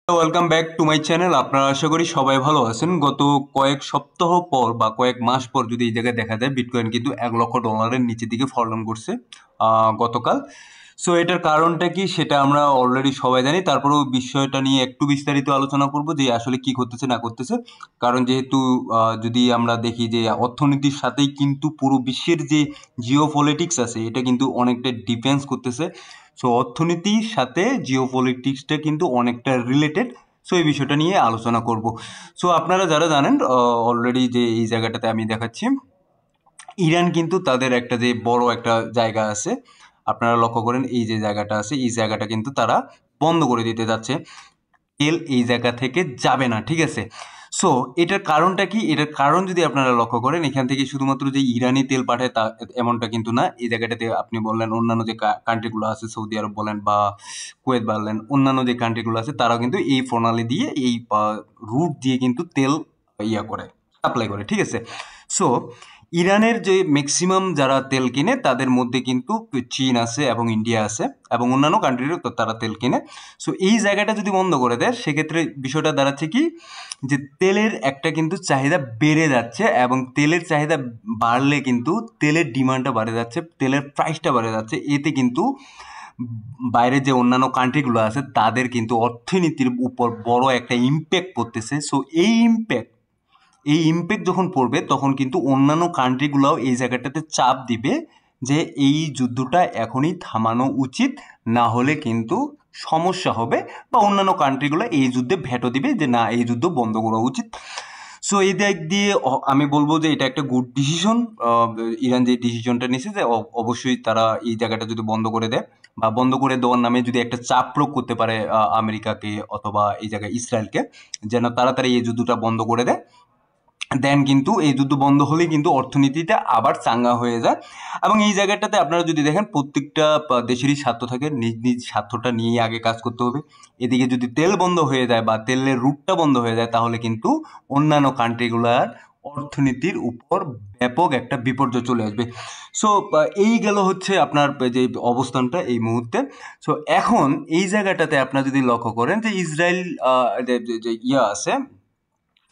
Welcome back to my channel. আপনারা আশা করি সবাই ভালো আছেন। গত কয়েক সপ্তাহ পর বা কয়েক মাস পর যদি এই জায়গায় দেখা যায় বিটকয়েন কিন্তু $1,00,000 নিচের দিকে ফল ডাউন করছে গতকাল। সো এটার কারণটা কি সেটা আমরা অলরেডি সবাই জানি। তারপরেও বিষয়টা নিয়ে একটু বিস্তারিত আলোচনা করব যে আসলে কি করতেছে না করতেছে। কারণ যেহেতু যদি আমরা দেখি যে অর্থনীতির সাথেই কিন্তু পুরো বিশ্বের যে জিওপলিটিক্স আছে এটা কিন্তু অনেকটা ডিফেন্স করতেছে। সো অর্থনীতির সাথে জিওপলিটিক্সটা কিন্তু অনেকটা রিলেটেড। সো এই বিষয়টা নিয়ে আলোচনা করব। সো আপনারা যারা জানেন অলরেডি যে এই জায়গাটাতে আমি দেখাচ্ছি, ইরান কিন্তু তাদের একটা যে বড় একটা জায়গা আছে, আপনারা লক্ষ্য করেন এই যে জায়গাটা আছে এই জায়গাটা কিন্তু তারা বন্ধ করে দিতে যাচ্ছে। তেল এই জায়গা থেকে যাবে না, ঠিক আছে। সো এটার কারণটা কি, এটার কারণ যদি আপনারা লক্ষ্য করেন এখান থেকে শুধুমাত্র যে ইরানি তেল পাঠায় তা এমনটা কিন্তু না। এই জায়গাটাতে আপনি বললেন অন্যান্য যে কান্ট্রিগুলো আছে, সৌদি আরব বলেন বা কুয়েত বললেন, অন্যান্য যে কান্ট্রিগুলো আছে তারাও কিন্তু এই প্রণালী দিয়ে এই রুট দিয়ে কিন্তু তেল করে, সাপ্লাই করে, ঠিক আছে। সো ইরানের যে ম্যাক্সিমাম যারা তেল কিনে তাদের মধ্যে কিন্তু চীন আছে এবং ইন্ডিয়া আছে এবং অন্যান্য কান্ট্রিরও তো তারা তেল কিনে। সো এই জায়গাটা যদি বন্ধ করে দেয় সেক্ষেত্রে বিষয়টা দাঁড়াচ্ছে কি, যে তেলের একটা কিন্তু চাহিদা বেড়ে যাচ্ছে এবং তেলের চাহিদা বাড়লে কিন্তু তেলের ডিমান্ডটা বেড়ে যাচ্ছে, তেলের প্রাইসটা বেড়ে যাচ্ছে। এতে কিন্তু বাইরে যে অন্যান্য কান্ট্রিগুলো আছে তাদের কিন্তু অর্থনীতির উপর বড় একটা ইম্প্যাক্ট পড়তেছে। সো এই ইম্প্যাক্ট যখন পড়বে তখন কিন্তু অন্যান্য কান্ট্রিগুলোও এই জায়গাটাতে চাপ দিবে যে এই যুদ্ধটা এখনই থামানো উচিত, না হলে কিন্তু সমস্যা হবে, বা অন্যান্য কান্ট্রিগুলো এই যুদ্ধে ভেটো দিবে যে না এই যুদ্ধ বন্ধ করা উচিত। সো এই দিক দিয়ে আমি বলবো যে এটা একটা গুড ডিসিশন। ইরান যে ডিসিশনটা নিয়েছে যে অবশ্যই তারা এই জায়গাটা যদি বন্ধ করে দেয় বা বন্ধ করে দেওয়ার নামে যদি একটা চাপ প্রয়োগ করতে পারে আমেরিকাকে অথবা এই জায়গায় ইসরায়েলকে, যেন তাড়াতাড়ি এই যুদ্ধটা বন্ধ করে দেয়, দেন কিন্তু এই যুদ্ধ বন্ধ হলেই কিন্তু অর্থনীতিটা আবার চাঙ্গা হয়ে যায়। এবং এই জায়গাটাতে আপনারা যদি দেখেন প্রত্যেকটা দেশেরই স্বার্থ থাকে, নিজ নিজ স্বার্থটা নিয়ে আগে কাজ করতে হবে। এদিকে যদি তেল বন্ধ হয়ে যায় বা তেলের রুটটা বন্ধ হয়ে যায় তাহলে কিন্তু অন্যান্য কান্ট্রিগুলার অর্থনীতির উপর ব্যাপক একটা বিপর্যয় চলে আসবে। সো এই গেল হচ্ছে আপনার যে অবস্থানটা এই মুহূর্তে। সো এখন এই জায়গাটাতে আপনারা যদি লক্ষ্য করেন যে ইসরায়েল যে আছে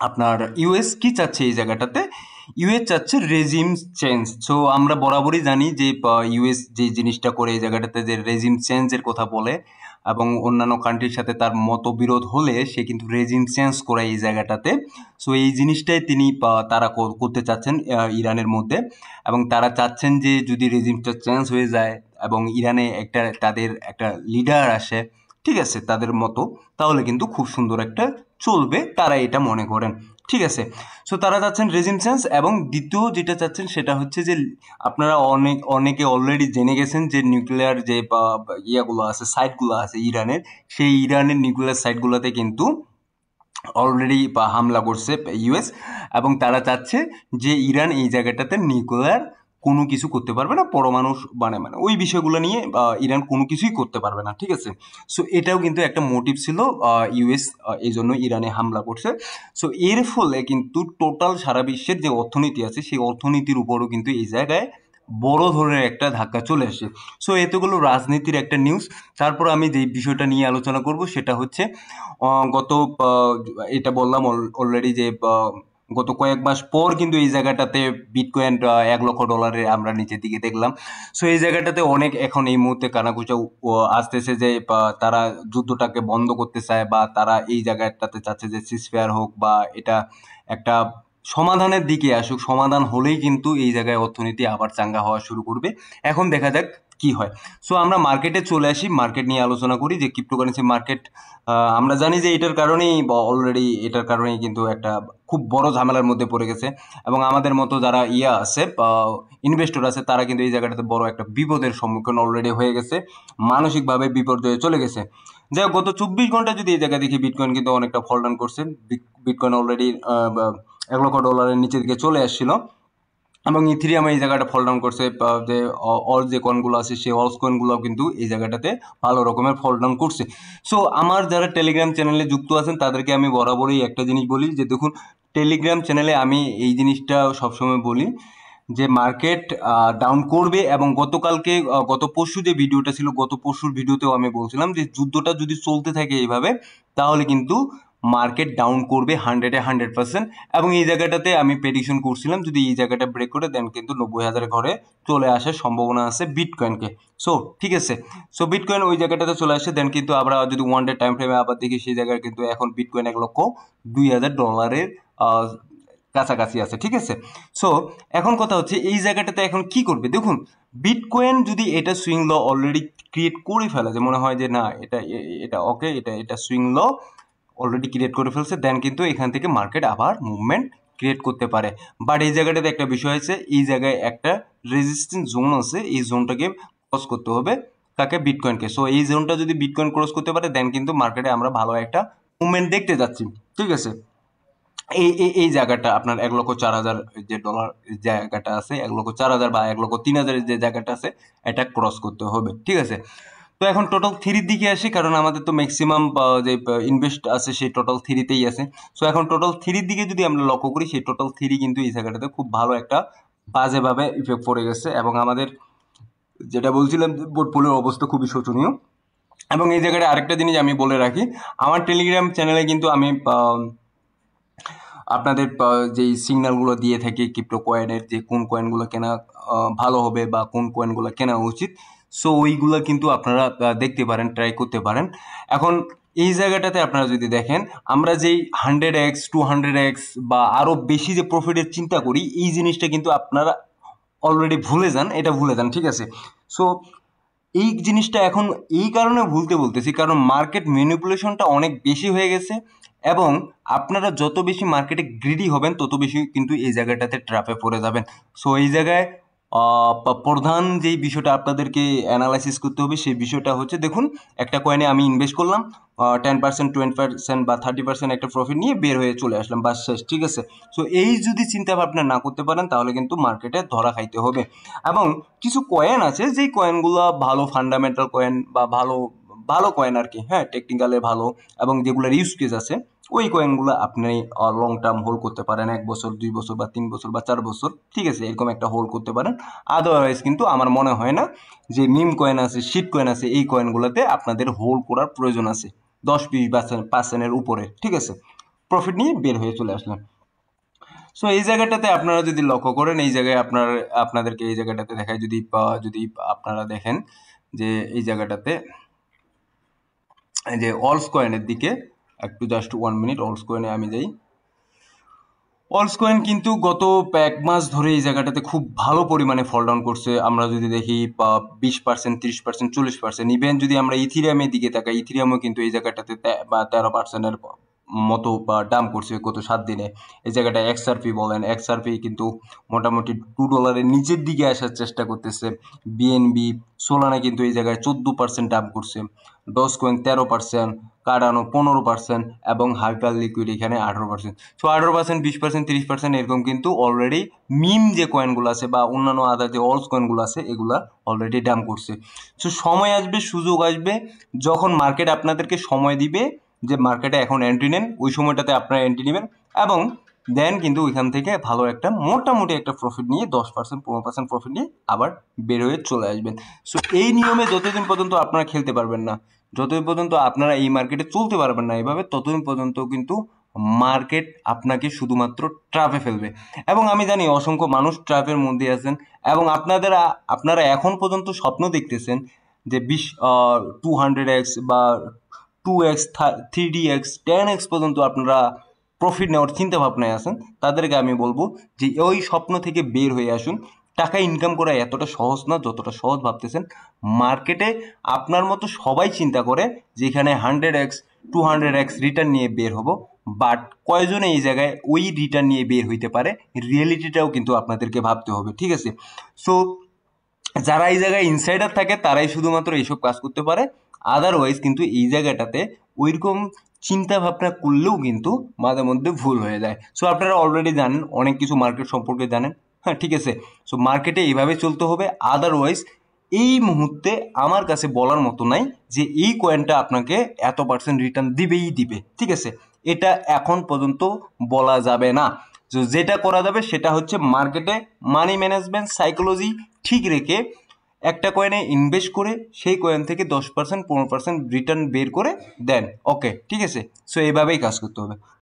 আপনার, ইউএস কি চাচ্ছে এই জায়গাটাতে, ইউএস চাচ্ছে রেজিম চেঞ্জ। সো আমরা বরাবরই জানি যে ইউএস যে জিনিসটা করে এই জায়গাটাতে যে রেজিম চেঞ্জের কথা বলে এবং অন্যান্য কান্ট্রির সাথে তার মতবিরোধ হলে সে কিন্তু রেজিম চেঞ্জ করে এই জায়গাটাতে। সো এই জিনিসটাই তিনি তারা করতে চাচ্ছেন ইরানের মধ্যে, এবং তারা চাচ্ছেন যে যদি রেজিমটা চেঞ্জ হয়ে যায় এবং ইরানে একটা তাদের একটা লিডার আসে, ঠিক আছে, তাদের মতো, তাহলে কিন্তু খুব সুন্দর একটা চলবে, তারা এটা মনে করেন, ঠিক আছে। সো তারা চাচ্ছেন রেজিম চেঞ্জ, এবং দ্বিতীয় যেটা চাচ্ছেন সেটা হচ্ছে যে আপনারা অনেকে অলরেডি জেনে গেছেন যে নিউক্লিয়ার যে ইয়াগুলো আছে, সাইটগুলো আছে ইরানের, সেই ইরানের নিউক্লিয়ার সাইটগুলোতে কিন্তু অলরেডি হামলা করছে ইউএস, এবং তারা চাচ্ছে যে ইরান এই জায়গাটাতে নিউক্লিয়ার কোনো কিছু করতে পারবে না, পরমাণু মানে ওই বিষয়গুলো নিয়ে ইরান কোনো কিছুই করতে পারবে না, ঠিক আছে। সো এটাও কিন্তু একটা মোটিভ ছিল ইউএস এই জন্য ইরানে হামলা করছে। সো এর ফলে কিন্তু টোটাল সারা বিশ্বের যে অর্থনীতি আছে সেই অর্থনীতির উপরও কিন্তু এই জায়গায় বড় ধরনের একটা ধাক্কা চলে আসে। সো এতগুলো রাজনীতির একটা নিউজ। তারপর আমি যে বিষয়টা নিয়ে আলোচনা করব সেটা হচ্ছে গত আহ, এটা বললাম অলরেডি যে গত কয়েক মাস পর কিন্তু এই জায়গাটাতে বিটকয়েন $1,00,000 আমরা নিচের দিকে দেখলাম। সো এই জায়গাটাতে অনেক এখন এই মুহূর্তে কানাঘুষা আসতেছে যে তারা যুদ্ধটাকে বন্ধ করতে চায়, বা তারা এই জায়গাটাতে চাচ্ছে যে সিজফায়ার হোক বা এটা একটা সমাধানের দিকে আসুক। সমাধান হলেই কিন্তু এই জায়গায় অর্থনীতি আবার চাঙ্গা হওয়া শুরু করবে। এখন দেখা যাক কি হয়। সো আমরা মার্কেটে চলে আসি, মার্কেট নিয়ে আলোচনা করি যে ক্রিপ্টোকারেন্সি মার্কেট। আমরা জানি যে এটার কারণেই অলরেডি এটার কারণেই কিন্তু একটা খুব বড় ঝামেলার মধ্যে পড়ে গেছে, এবং আমাদের মতো যারা আছে ইনভেস্টর আছে তারা কিন্তু এই জায়গাটাতে বড় একটা বিপদের সম্মুখীন অলরেডি হয়ে গেছে, মানসিকভাবে বিপর্যয়ে চলে গেছে। যাই হোক, গত 24 ঘন্টা যদি এই জায়গায় দেখি বিটকয়েন কিন্তু অনেকটা ফল ডাউন করছে। বিটকয়েন অলরেডি $1,00,000 নিচের দিকে চলে আসছিল, এবং ইথিরিয়াম এই জায়গাটা ফল ডাউন করছে। যে অল যে কয়েনগুলো আছে সেই অলস কয়েনগুলো কিন্তু এই জায়গাটাতে ভালো রকমের ফল ডাউন করছে। সো আমার যারা টেলিগ্রাম চ্যানেলে যুক্ত আছেন তাদেরকে আমি বরাবরই একটা জিনিস বলি যে দেখুন, টেলিগ্রাম চ্যানেলে আমি এই জিনিসটা সবসময় বলি যে মার্কেট ডাউন করবে, এবং গতকালকে গত পরশু যে ভিডিওটা ছিল, গত পরশুর ভিডিওতেও আমি বলছিলাম যে যুদ্ধটা যদি চলতে থাকে এইভাবে তাহলে কিন্তু মার্কেট ডাউন করবে 100% এবং এই জায়গাটাতে আমি প্রেডিকশন করছিলাম যদি এই জায়গাটা ব্রেক করে দেন কিন্তু 90,000 ঘরে চলে আসার সম্ভাবনা আছে বিটকয়েনকে। সো ঠিক আছে, সো বিটকয়েন ওই জায়গাটাতে চলে আসে, দেন কিন্তু আমরা যদি ওয়ান ডে টাইম ফ্রেমে আবার দেখি সেই জায়গায় কিন্তু এখন বিটকয়েন $1,02,000 কাছাকাছি আছে। ঠিক আছে, সো এখন কথা হচ্ছে এই জায়গাটাতে এখন কি করবে। দেখুন বিটকয়েন যদি এটা সুইং ল অলরেডি ক্রিয়েট করে ফেলে, যে মনে হয় যে না এটা এটা ওকে, এটা সুইং ল অলরেডি ক্রিয়েট করে ফেলছে, দেন কিন্তু এখান থেকে মার্কেট আবার মুভমেন্ট ক্রিয়েট করতে পারে। বাট এই জায়গাটাতে একটা বিষয় আছে, এই জায়গায় একটা রেজিস্ট্যান্স জোন আছে, এই জোনটাকে ক্রস করতে হবে কাকে, বিটকয়েনকে। সো এই জোনটা যদি বিটকয়েন ক্রস করতে পারে দেন কিন্তু মার্কেটে আমরা ভালো একটা মুভমেন্ট দেখতে যাচ্ছি। ঠিক আছে, এই এই জায়গাটা আপনার 1,04,000 যে ডলার জায়গাটা আছে, 1,04,000 বা 1,03,000 যে জায়গাটা আছে এটা ক্রস করতে হবে। ঠিক আছে, তো এখন টোটাল থ্রির দিকে আসি, কারণ আমাদের তো ম্যাক্সিমাম যে ইনভেস্ট আছে সেই টোটাল থ্রিতেই আছে। সো এখন টোটাল থ্রির দিকে যদি আমরা লক্ষ্য করি, সেই টোটাল থ্রি কিন্তু এই জায়গাটাতে খুব ভালো একটা বাজেভাবে ইফেক্ট পড়ে গেছে, এবং আমাদের যেটা বলছিলাম পোর্টফোলিওর অবস্থা খুবই শোচনীয়। এবং এই জায়গাটা আরেকটা জিনিস আমি বলে রাখি, আমার টেলিগ্রাম চ্যানেলে কিন্তু আমি আপনাদের যেই সিগন্যালগুলো দিয়ে থাকি ক্রিপ্টো কয়েনের, যে কোন কয়েনগুলো কেনা ভালো হবে বা কোন কয়েনগুলো কেনা উচিত, সো ওইগুলো কিন্তু আপনারা দেখতে পারেন, ট্রাই করতে পারেন। এখন এই জায়গাটাতে আপনারা যদি দেখেন, আমরা যেই 100x 200x বা আরও বেশি যে প্রফিটের চিন্তা করি, এই জিনিসটা কিন্তু আপনারা অলরেডি ভুলে যান, এটা ভুলে যান। ঠিক আছে, সো এই জিনিসটা এখন এই কারণে ভুলতে বলতেছি, কারণ মার্কেট ম্যানিপুলেশনটা অনেক বেশি হয়ে গেছে, এবং আপনারা যত বেশি মার্কেটে গ্রিডি হবেন তত বেশি কিন্তু এই জায়গাটাতে ট্র্যাপে পড়ে যাবেন। সো এই জায়গায় প্রধান যেই বিষয়টা আপনাদেরকে অ্যানালাইসিস করতে হবে সেই বিষয়টা হচ্ছে, দেখুন একটা কয়েনে আমি ইনভেস্ট করলাম 10%, 20% বা 30% একটা প্রফিট নিয়ে বের হয়ে চলে আসলাম, বাস শেষ। ঠিক আছে, সো এই যদি চিন্তা ভাবনা না করতে পারেন তাহলে কিন্তু মার্কেটে ধরা খাইতে হবে। এবং কিছু কয়েন আছে যেই কয়েনগুলো ভালো ফান্ডামেন্টাল কয়েন বা ভালো ভালো কয়েন আর কি, হ্যাঁ টেকনিক্যালে ভালো, এবং যেগুলোর ইউজ কেস আছে ওই কয়েনগুলো আপনি লং টার্ম হোল্ড করতে পারেন, 1 বছর 2 বছর বা 3 বছর বা 4 বছর। ঠিক আছে, এরকম একটা হোল্ড করতে পারেন। আদারওয়াইজ কিন্তু আমার মনে হয় না যে মিম কয়েন আছে, শিট কয়েন আছে, এই কয়েনগুলোতে আপনাদের হোল্ড করার প্রয়োজন আছে 10-20% উপরে। ঠিক আছে, প্রফিট নিয়ে বের হয়ে চলে আসলেন। সো এই জায়গাটাতে আপনারা যদি লক্ষ্য করেন, এই জায়গায় আপনাদেরকে এই জায়গাটাতে দেখায়, যদি যদি আপনারা দেখেন যে এই জায়গাটাতে যে অলস কয়েনের দিকে একটু জাস্ট 1 মিনিট অলস কয়েনে আমি যাই। অলস কয়েন কিন্তু গত এক মাস ধরে এই জায়গাটাতে খুব ভালো পরিমাণে ফল ডাউন করছে। আমরা যদি দেখি 20%, 30%, 40%, ইভেন যদি আমরা ইথিরিয়ামের দিকে তাকাই, ইথিরিয়ামও কিন্তু এই জায়গাটাতে 13%-এর মতো ডাম্প করছে গত 7 দিনে। এই জায়গাটায় XRP বলেন, XRP কিন্তু মোটামুটি $2 নিচের দিকে আসার চেষ্টা করতেছে। বিএনবি, সোলানা কিন্তু এই জায়গায় 14% ডাম্প করছে, ডজকয়েন 13%, কার্ডানো 15%, এবং হাইপার লিকুইড এখানে 18%। সো 18%, 20%, 30% এরকম কিন্তু অলরেডি মিম যে কয়েনগুলো আছে বা অন্যান্য আদার যে অলস কয়েনগুলো আছে এগুলা অলরেডি ডাম্প করছে। সো সময় আসবে, সুযোগ আসবে, যখন মার্কেট আপনাদেরকে সময় দিবে যে মার্কেটে এখন এন্ট্রি নেন, ওই সময়টাতে আপনারা এন্ট্রি নেবেন, এবং দেন কিন্তু ওইখান থেকে ভালো একটা মোটামুটি একটা প্রফিট নিয়ে 10%, 15% প্রফিট নিয়ে আবার বের হয়ে চলে আসবেন। সো এই নিয়মে যতদিন পর্যন্ত আপনারা খেলতে পারবেন না, যতদিন পর্যন্ত আপনারা এই মার্কেটে চলতে পারবেন না এভাবে, ততদিন পর্যন্ত কিন্তু মার্কেট আপনাকে শুধুমাত্র ট্র্যাপে ফেলবে। এবং আমি জানি অসংখ্য মানুষ ট্র্যাপের মধ্যে আছেন, এবং আপনারা এখন পর্যন্ত স্বপ্ন দেখতেছেন যে 200x বা 2x, 3DX, 10x পর্যন্ত আপনারা প্রফিট নেওয়ার চিন্তা ভাবনায় আছেন। তাদেরকে আমি বলবো যে ওই স্বপ্ন থেকে বের হয়ে আসুন। টাকা ইনকাম করা এতটা সহজ না যতটা সহজ ভাবতেছেন। মার্কেটে আপনার মতো সবাই চিন্তা করে যেখানে 100x, 200x রিটার্ন নিয়ে বের হবো, বাট কয়জনে এই জায়গায় ওই রিটার্ন নিয়ে বের হইতে পারে, রিয়েলিটিটাও কিন্তু আপনাদেরকে ভাবতে হবে। ঠিক আছে, সো যারা এই জায়গায় ইনসাইডার থাকে তারাই শুধুমাত্র এইসব কাজ করতে পারে, আদারওয়াইজ কিন্তু এই জায়গাটাতে ওইরকম চিন্তা ভাবনা করলেও কিন্তু মাঝে মধ্যে ভুল হয়ে যায়। সো আপনারা অলরেডি জানেন, অনেক কিছু মার্কেট সম্পর্কে জানেন, হ্যাঁ ঠিক আছে। সো মার্কেটে এইভাবে চলতে হবে, আদারওয়াইজ এই মুহূর্তে আমার কাছে বলার মতো নাই যে এই কয়েনটা আপনাকে এত % রিটার্ন দিবেই দিবে। ঠিক আছে, এটা এখন পর্যন্ত বলা যাবে না। তো যেটা করা যাবে সেটা হচ্ছে মার্কেটে মানি ম্যানেজমেন্ট সাইকোলজি ঠিক রেখে একটা কয়েনে ইনভেস্ট করে সেই কয়েন থেকে 10% 15% রিটার্ন বের করে দেন। ওকে, ঠিক আছে। সো এইভাবেই কাজ করতে হবে।